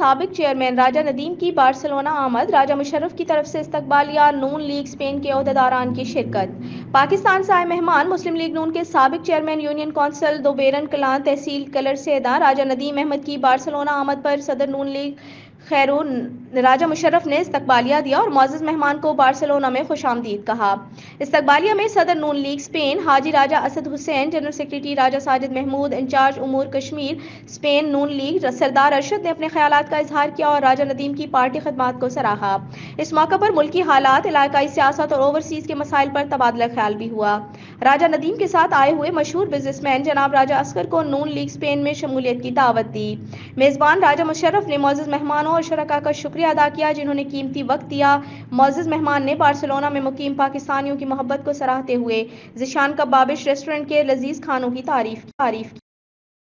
سابق چیئرمین راجہ ندیم کی بارسلونا آمد، راجہ مشرف کی طرف سے استقبالیہ، نون لیگ اسپین کے عہدیداران کی شرکت۔ پاکستان سے آئے مہمان مسلم لیگ نون کے سابق چیئرمین یونین کونسل دوبیرن کلان تحصیل کلرسیدہ راجہ ندیم احمد کی بارسلونا آمد پر صدر نون لیگ خیرون راجہ مشرف نے استقبالیہ دیا اور معزز مہمان کو بارسلونا میں خوش آمدید کہا۔ استقبالیہ میں صدر نون لیگ اسپین حاجی راجہ اسد حسین، جنرل سیکریٹری راجہ ساجد محمود، انچارج امور کشمیر اسپین نون لیگ سردار ارشد نے اپنے خیالات کا اظہار کیا اور راجہ ندیم کی پارٹی خدمات کو سراہا۔ اس موقع پر ملکی حالات، علاقائی سیاست اور اوورسیز کے مسائل پر تبادلہ خیال بھی ہوا۔ راجہ ندیم کے ساتھ آئے ہوئے مشہور بزنس مین جناب راجہ اصغر کو نون لیگ اسپین میں شمولیت کی دعوت دی۔ میزبان راجہ مشرف نے معزز مہمانوں اور شرکاء کا شکریہ ادا کیا جنہوں نے قیمتی وقت دیا۔ معزز مہمان نے بارسلونا میں مقیم پاکستانیوں کی محبت کو سراہتے ہوئے ذیشان کبابش ریسٹورنٹ کے لذیذ کھانوں کی تعریف کی۔